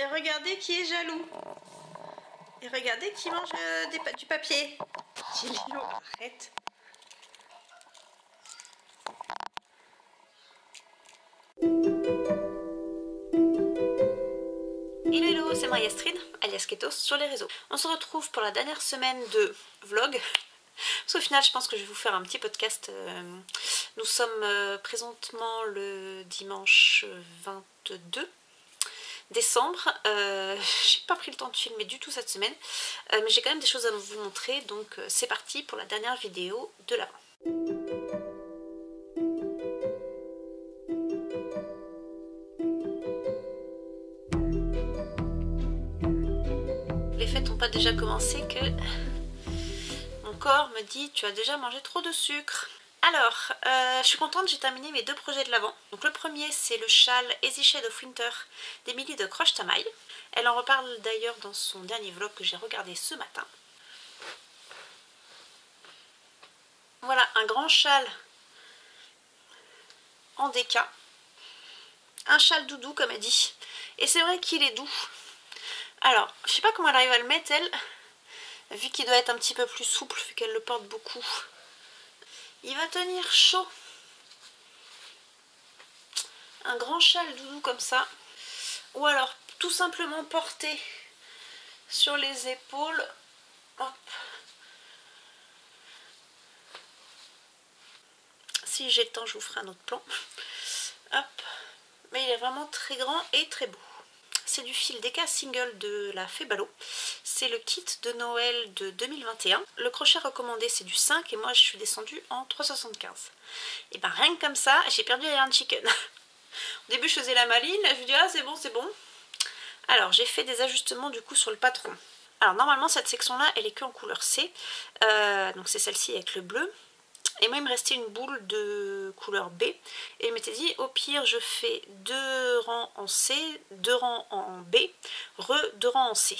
Et regardez qui est jaloux. Et regardez qui mange du papier. Dit Léo, arrête. Hello, c'est Marie Astrid, alias Ketos, sur les réseaux. On se retrouve pour la dernière semaine de vlog. Parce qu'au final, je pense que je vais vous faire un petit podcast. Nous sommes présentement le dimanche 22 décembre. J'ai pas pris le temps de filmer du tout cette semaine, mais j'ai quand même des choses à vous montrer, donc c'est parti pour la dernière vidéo de l'avant. Les fêtes n'ont pas déjà commencé que mon corps me dit tu as déjà mangé trop de sucre. Alors, je suis contente, j'ai terminé mes deux projets de l'avant. Donc le premier, c'est le châle Easy Shade of Winter d'Emilie de Croche Tamaille. Elle en reparle d'ailleurs dans son dernier vlog que j'ai regardé ce matin. Voilà, un grand châle en déca. Un châle doudou comme elle dit. Et c'est vrai qu'il est doux. Alors, je sais pas comment elle arrive à le mettre elle, vu qu'il doit être un petit peu plus souple, vu qu'elle le porte beaucoup. Il va tenir chaud. Un grand châle doudou comme ça. Ou alors tout simplement porté sur les épaules. Hop. Si j'ai le temps, je vous ferai un autre plan. Hop. Mais il est vraiment très grand et très beau. C'est du fil Deka Single de la Febalo. C'est le kit de Noël de 2021. Le crochet recommandé c'est du 5 et moi je suis descendue en 3,75. Et ben rien que comme ça, j'ai perdu la yarn chicken. Au début je faisais la maline, là je me dis ah c'est bon c'est bon. Alors j'ai fait des ajustements du coup sur le patron. Alors normalement cette section là elle est que en couleur C. Donc c'est celle-ci avec le bleu. Et moi il me restait une boule de couleur B. Et je m'étais dit au pire je fais 2 rangs en C, 2 rangs en B, 2 rangs en C.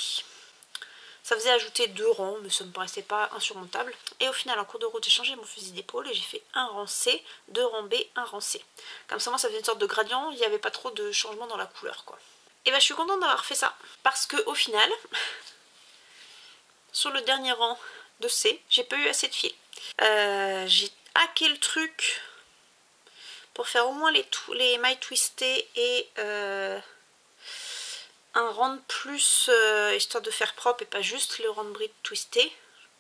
Ça faisait ajouter 2 rangs mais ça me paraissait pas insurmontable. Et au final en cours de route j'ai changé mon fusil d'épaule et j'ai fait 1 rang C, 2 rangs B, 1 rang C. Comme ça moi ça faisait une sorte de gradient, il n'y avait pas trop de changement dans la couleur quoi. Et bah je suis contente d'avoir fait ça. Parce que au final, sur le dernier rang de C, j'ai pas eu assez de fil. J'ai hacké le truc pour faire au moins les mailles twistées et un rang de plus histoire de faire propre et pas juste le rang de bride twisté.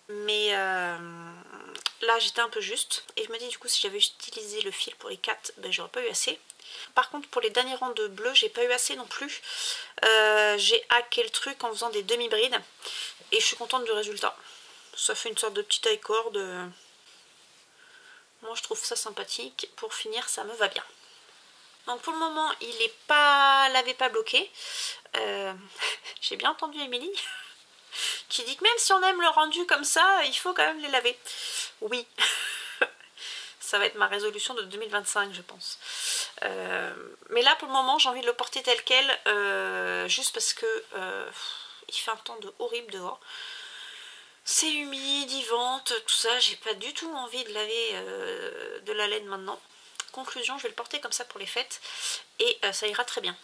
Mais là j'étais un peu juste et je me dis du coup si j'avais utilisé le fil pour les 4 ben, j'aurais pas eu assez. Par contre pour les derniers rangs de bleu j'ai pas eu assez non plus. J'ai hacké le truc en faisant des demi-brides et je suis contente du résultat. Ça fait une sorte de petite taille corde. Moi je trouve ça sympathique. Pour finir ça me va bien. Donc pour le moment il est pas lavé, pas bloqué. J'ai bien entendu Émilie qui dit que même si on aime le rendu comme ça, il faut quand même les laver. Oui, ça va être ma résolution de 2025 je pense. Mais là pour le moment j'ai envie de le porter tel quel, juste parce que il fait un temps horrible dehors. C'est humide, il vente, tout ça, j'ai pas du tout envie de laver de la laine maintenant. Conclusion, je vais le porter comme ça pour les fêtes et ça ira très bien.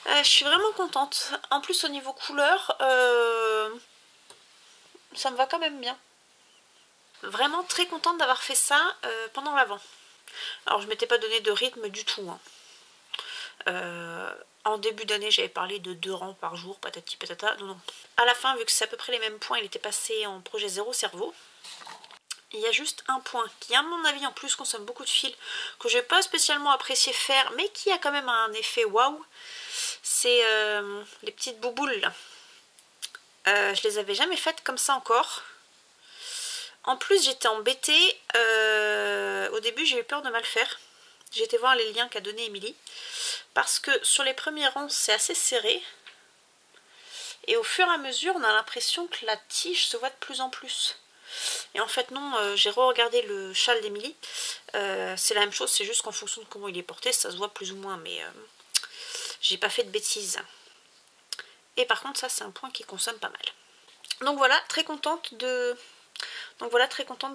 Je suis vraiment contente. En plus au niveau couleur, ça me va quand même bien. Vraiment très contente d'avoir fait ça pendant l'avant. Alors je m'étais pas donné de rythme du tout. En début d'année j'avais parlé de 2 rangs par jour, patati patata. Non, non. À la fin, vu que c'est à peu près les mêmes points, il était passé en projet 0 cerveau. Il y a juste un point qui à mon avis en plus consomme beaucoup de fil, que je n'ai pas spécialement apprécié faire, mais qui a quand même un effet waouh. C'est les petites bouboules là. Je les avais jamais faites comme ça encore. En plus j'étais embêtée, au début j'ai eu peur de mal faire. J'ai été voir les liens qu'a donné Émilie. Parce que sur les premiers rangs c'est assez serré. Et au fur et à mesure on a l'impression que la tige se voit de plus en plus. Et en fait non, j'ai re-regardé le châle d'Émilie. C'est la même chose, c'est juste qu'en fonction de comment il est porté ça se voit plus ou moins. Mais j'ai pas fait de bêtises. Et par contre ça c'est un point qui consomme pas mal. Donc voilà, très contente de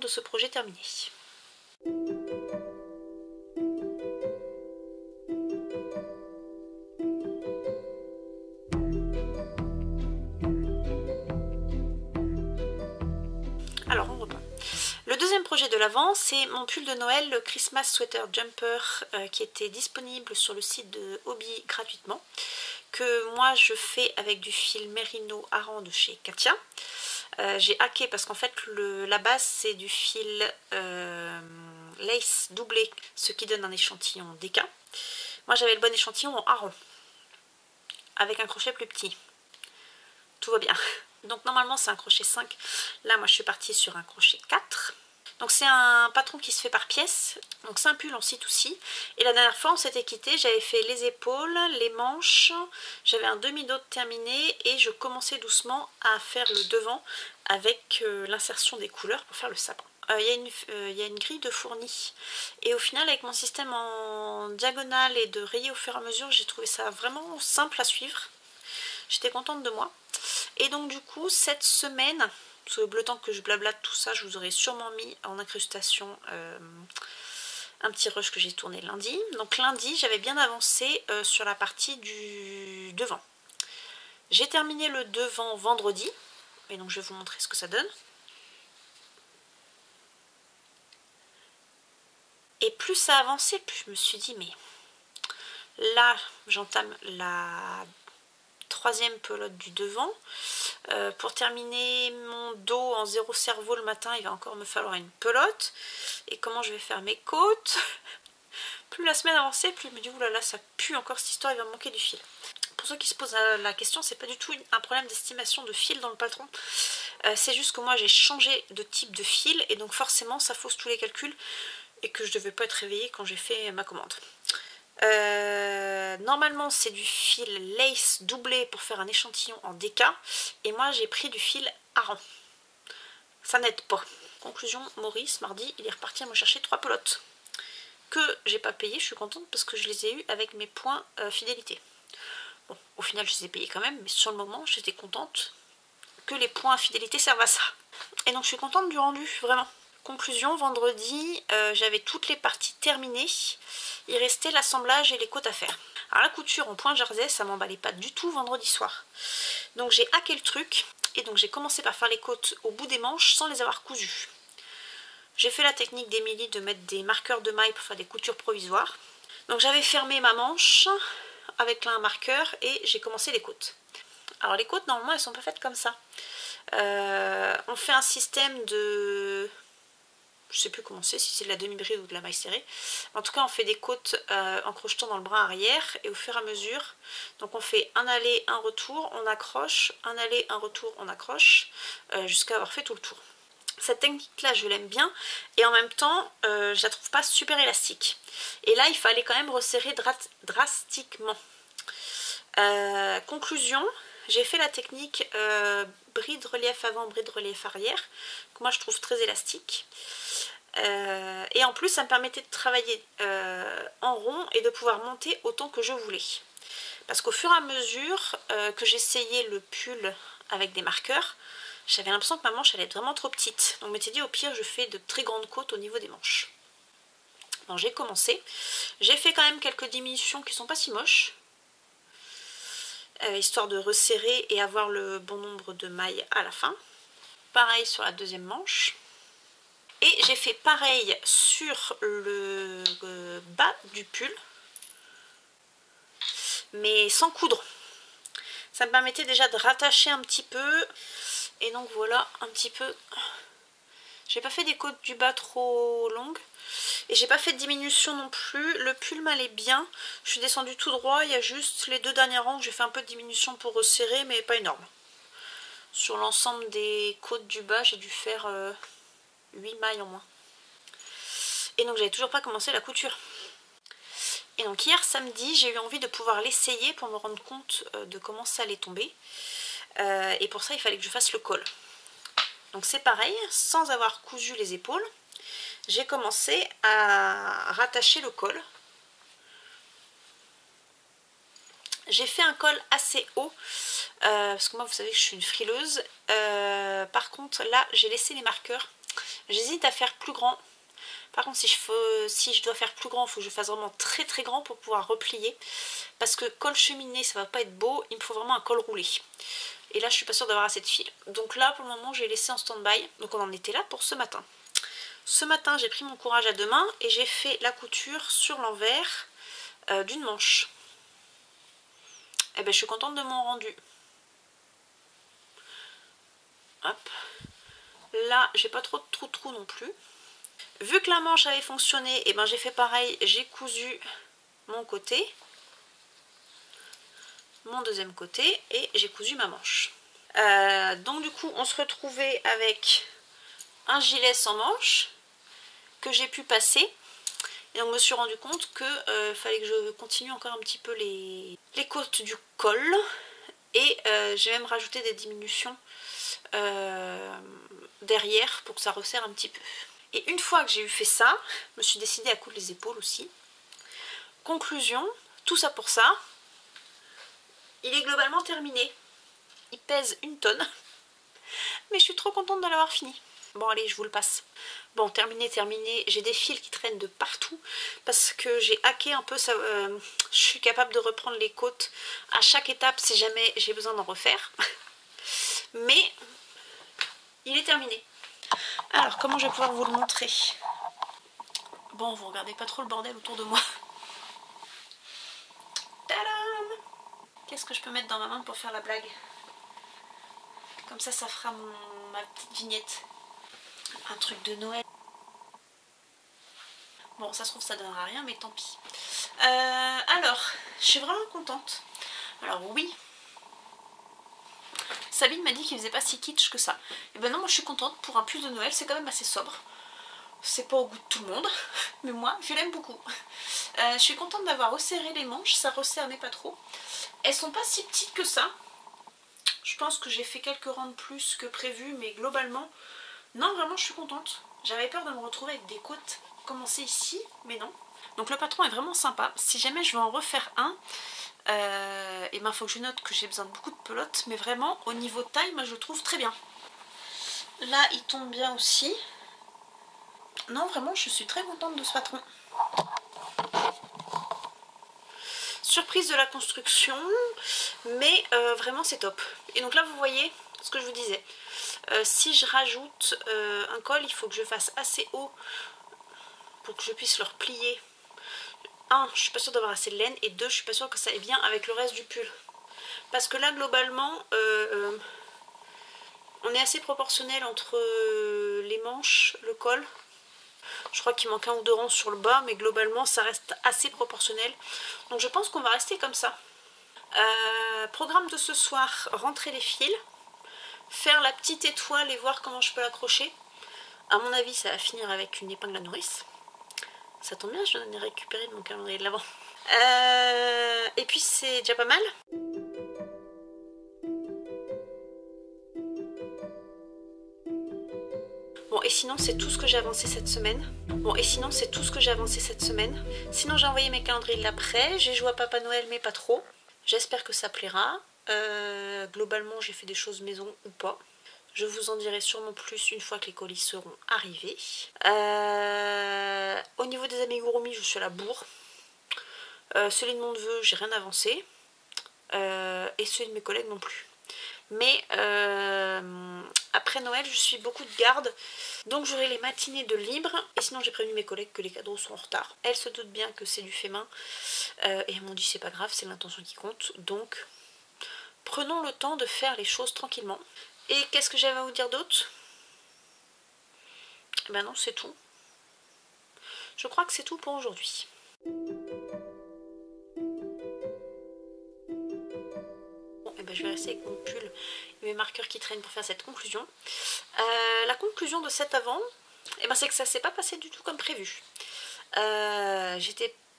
ce projet terminé. l'Avent, c'est mon pull de Noël, le Christmas Sweater Jumper, qui était disponible sur le site de Hobby gratuitement, que moi je fais avec du fil Merino Aran de chez Katia. J'ai hacké parce qu'en fait la base c'est du fil lace doublé, ce qui donne un échantillon DK. Moi j'avais le bon échantillon en Aran, avec un crochet plus petit. Tout va bien. Donc normalement c'est un crochet 5, là moi je suis partie sur un crochet 4. Donc c'est un patron qui se fait par pièce, donc c'est un pull en C2C. Et la dernière fois on s'était quitté, j'avais fait les épaules, les manches, j'avais un demi-dos terminé et je commençais doucement à faire le devant avec l'insertion des couleurs pour faire le sapin. Il y a une grille de fourni et au final avec mon système en diagonale et de rayer au fur et à mesure, j'ai trouvé ça vraiment simple à suivre. J'étais contente de moi. Et donc du coup cette semaine, parce que le temps que je blablate tout ça, je vous aurais sûrement mis en incrustation un petit rush que j'ai tourné lundi. Donc lundi j'avais bien avancé sur la partie du devant. J'ai terminé le devant vendredi, et donc je vais vous montrer ce que ça donne. Et plus ça avançait, plus je me suis dit mais là j'entame la troisième pelote du devant. Pour terminer mon dos en 0 cerveau le matin, il va encore me falloir une pelote. Et comment je vais faire mes côtes? Plus la semaine avançait, plus je me dis oulala, ça pue encore cette histoire, il va me manquer du fil. Pour ceux qui se posent la question, c'est pas du tout un problème d'estimation de fil dans le patron. C'est juste que moi j'ai changé de type de fil et donc forcément ça fausse tous les calculs et que je devais pas être réveillée quand j'ai fait ma commande. Normalement c'est du fil lace doublé pour faire un échantillon en DK et moi j'ai pris du fil Aran. Ça n'aide pas. Conclusion, Maurice mardi il est reparti à me chercher 3 pelotes que j'ai pas payé. Je suis contente parce que je les ai eu avec mes points fidélité. Bon, au final je les ai payés quand même, mais sur le moment j'étais contente que les points fidélité servent à ça. Et donc je suis contente du rendu, vraiment. Conclusion, vendredi, j'avais toutes les parties terminées. Il restait l'assemblage et les côtes à faire. Alors la couture en point jersey, ça m'emballait pas du tout vendredi soir. Donc j'ai hacké le truc et donc j'ai commencé par faire les côtes au bout des manches sans les avoir cousues. J'ai fait la technique d'Emilie de mettre des marqueurs de mailles pour faire des coutures provisoires. Donc j'avais fermé ma manche avec là un marqueur et j'ai commencé les côtes. Alors les côtes normalement elles sont pas faites comme ça. On fait un système de... Je sais plus comment c'est, si c'est de la demi-bride ou de la maille serrée. En tout cas, on fait des côtes en crochetant dans le bras arrière et au fur et à mesure. Donc on fait un aller, un retour, on accroche, un aller, un retour, on accroche, jusqu'à avoir fait tout le tour. Cette technique-là, je l'aime bien et en même temps, je la trouve pas super élastique. Et là, il fallait quand même resserrer drastiquement. Conclusion, j'ai fait la technique bride relief avant, bride relief arrière, que moi je trouve très élastique. Et en plus ça me permettait de travailler en rond et de pouvoir monter autant que je voulais. Parce qu'au fur et à mesure que j'essayais le pull avec des marqueurs, j'avais l'impression que ma manche allait être vraiment trop petite. Donc je m'étais dit au pire je fais de très grandes côtes au niveau des manches. Donc j'ai commencé. J'ai fait quand même quelques diminutions qui sont pas si moches. Histoire de resserrer et avoir le bon nombre de mailles à la fin. Pareil sur la deuxième manche. Et j'ai fait pareil sur le bas du pull, mais sans coudre. Ça me permettait déjà de rattacher un petit peu. Et donc voilà un petit peu. J'ai pas fait des côtes du bas trop longues. Et j'ai pas fait de diminution non plus. Le pull m'allait bien. Je suis descendue tout droit. Il y a juste les 2 derniers rangs que j'ai fait un peu de diminution pour resserrer, mais pas énorme. Sur l'ensemble des côtes du bas, j'ai dû faire 8 mailles en moins. Et donc j'avais toujours pas commencé la couture. Et donc hier samedi, j'ai eu envie de pouvoir l'essayer pour me rendre compte de comment ça allait tomber. Et pour ça, il fallait que je fasse le col. Donc c'est pareil, sans avoir cousu les épaules, j'ai commencé à rattacher le col. J'ai fait un col assez haut, parce que moi vous savez que je suis une frileuse. Par contre là j'ai laissé les marqueurs. J'hésite à faire plus grand. Par contre si je dois faire plus grand, il faut que je fasse vraiment très très grand pour pouvoir replier. Parce que col cheminé ça va pas être beau, il me faut vraiment un col roulé. Et là je suis pas sûre d'avoir assez de fil. Donc là pour le moment j'ai laissé en stand-by. Donc on en était là pour ce matin. Ce matin, j'ai pris mon courage à deux mains et j'ai fait la couture sur l'envers d'une manche. Et ben je suis contente de mon rendu. Hop. Là, j'ai pas trop de trous non plus. Vu que la manche avait fonctionné, et ben j'ai fait pareil, j'ai cousu mon côté, mon deuxième côté, et j'ai cousu ma manche. Donc du coup, on se retrouvait avec un gilet sans manche que j'ai pu passer. Et donc je me suis rendu compte que fallait que je continue encore un petit peu les côtes du col. Et j'ai même rajouté des diminutions derrière pour que ça resserre un petit peu. Et une fois que j'ai eu fait ça, je me suis décidée à coudre les épaules aussi. Conclusion, tout ça pour ça, il est globalement terminé. Il pèse 1 tonne, mais je suis trop contente de l'avoir fini. Bon allez, je vous le passe. Bon, terminé, j'ai des fils qui traînent de partout parce que j'ai hacké un peu ça. Je suis capable de reprendre les côtes à chaque étape si jamais j'ai besoin d'en refaire. Mais il est terminé. Alors, comment je vais pouvoir vous le montrer? Bon, vous regardez pas trop le bordel autour de moi. Tadam! Qu'est-ce que je peux mettre dans ma main pour faire la blague? Comme ça, ça fera ma petite vignette. Un truc de Noël. Bon, ça se trouve, ça donnera rien, mais tant pis. Alors, je suis vraiment contente. Alors oui, Sabine m'a dit qu'il faisait pas si kitsch que ça. Et ben non, moi je suis contente. Pour un pull de Noël, c'est quand même assez sobre. C'est pas au goût de tout le monde, mais moi, je l'aime beaucoup. Je suis contente d'avoir resserré les manches, ça resserre mais pas trop. Elles sont pas si petites que ça. Je pense que j'ai fait quelques rangs de plus que prévu, mais globalement, non, vraiment, je suis contente. J'avais peur de me retrouver avec des côtes commencées ici, mais non. Donc le patron est vraiment sympa. Si jamais je veux en refaire un, et ben faut que je note que j'ai besoin de beaucoup de pelotes, mais vraiment, au niveau taille, moi je le trouve très bien. Là, il tombe bien aussi. Non, vraiment, je suis très contente de ce patron. Surprise de la construction, mais vraiment c'est top. Et donc là, vous voyez ce que je vous disais. Si je rajoute un col, il faut que je fasse assez haut pour que je puisse le replier. 1, je suis pas sûre d'avoir assez de laine, et 2, je suis pas sûre que ça aille bien avec le reste du pull. Parce que là, globalement, on est assez proportionnel entre les manches, le col. Je crois qu'il manque 1 ou 2 rangs sur le bas, mais globalement ça reste assez proportionnel. Donc je pense qu'on va rester comme ça. Programme de ce soir, rentrer les fils, faire la petite étoile et voir comment je peux l'accrocher. À mon avis, ça va finir avec une épingle à nourrice. Ça tombe bien, je l'en ai récupéré de mon calendrier de l'Avent. Et puis c'est déjà pas mal. Bon, et sinon, c'est tout ce que j'ai avancé cette semaine. Sinon, j'ai envoyé mes calendriers de l'après. J'ai joué à Papa Noël, mais pas trop. J'espère que ça plaira. Globalement, j'ai fait des choses maison ou pas. Je vous en dirai sûrement plus une fois que les colis seront arrivés. Au niveau des amigurumi, je suis à la bourre. Celui de mon neveu, j'ai rien avancé. Et celui de mes collègues non plus. Mais après Noël, je suis beaucoup de garde, donc j'aurai les matinées de libre. Et sinon, j'ai prévenu mes collègues que les cadeaux sont en retard. Elles se doutent bien que c'est du fait main, et elles m'ont dit c'est pas grave, c'est l'intention qui compte. Donc prenons le temps de faire les choses tranquillement. Et qu'est-ce que j'avais à vous dire d'autre? Ben non, c'est tout. Je crois que c'est tout pour aujourd'hui. Je vais rester avec mon pull et mes marqueurs qui traînent pour faire cette conclusion. La conclusion de cet avant, c'est que ça s'est pas passé du tout comme prévu. C'est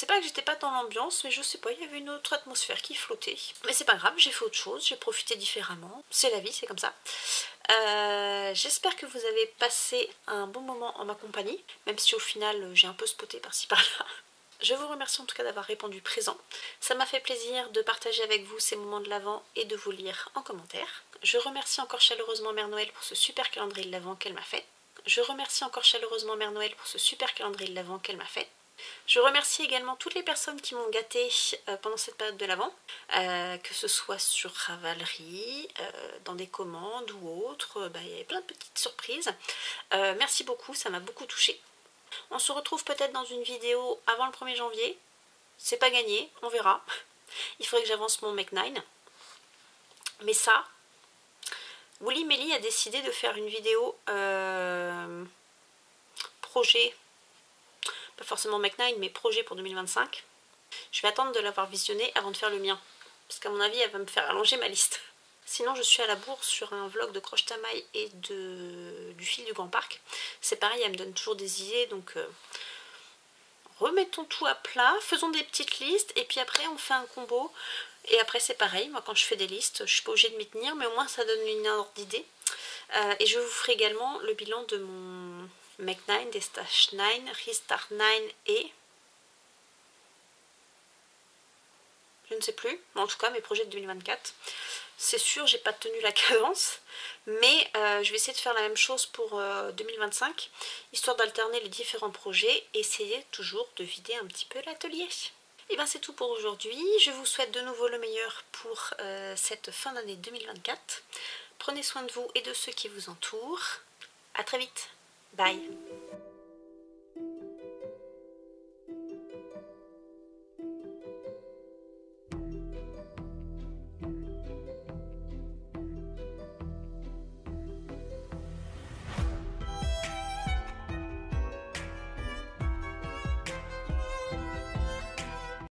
pas que j'étais pas dans l'ambiance, mais je sais pas, il y avait une autre atmosphère qui flottait. Mais c'est pas grave, j'ai fait autre chose, j'ai profité différemment. C'est la vie, c'est comme ça. J'espère que vous avez passé un bon moment en ma compagnie, même si au final j'ai un peu spoté par-ci par-là. Je vous remercie en tout cas d'avoir répondu présent. Ça m'a fait plaisir de partager avec vous ces moments de l'Avent et de vous lire en commentaire. Je remercie encore chaleureusement Mère Noël pour ce super calendrier de l'Avent qu'elle m'a fait. Je remercie également toutes les personnes qui m'ont gâtée pendant cette période de l'Avent, que ce soit sur Ravelry, dans des commandes ou autres, il y avait plein de petites surprises. Merci beaucoup, ça m'a beaucoup touchée. On se retrouve peut-être dans une vidéo avant le 1er janvier, c'est pas gagné, on verra. Il faudrait que j'avance mon Make 9. Mais ça, Woolly Melly a décidé de faire une vidéo projet, pas forcément Make 9, mais projet pour 2025. Je vais attendre de l'avoir visionné avant de faire le mien, parce qu'à mon avis, elle va me faire allonger ma liste. Sinon, je suis à la bourre sur un vlog de croche tamaille et du fil du Grand Parc. C'est pareil, elle me donne toujours des idées, donc remettons tout à plat, faisons des petites listes, et puis après, on fait un combo. Et après, c'est pareil, moi, quand je fais des listes, je suis pas obligée de m'y tenir, mais au moins, ça donne une ordre d'idée. Et je vous ferai également le bilan de mon Make 9, des Stash 9, Restart 9 et... je ne sais plus, mais en tout cas mes projets de 2024. C'est sûr, j'ai pas tenu la cadence, mais je vais essayer de faire la même chose pour 2025, histoire d'alterner les différents projets et essayer toujours de vider un petit peu l'atelier. Et bien c'est tout pour aujourd'hui, je vous souhaite de nouveau le meilleur pour cette fin d'année 2024. Prenez soin de vous et de ceux qui vous entourent. A très vite, bye.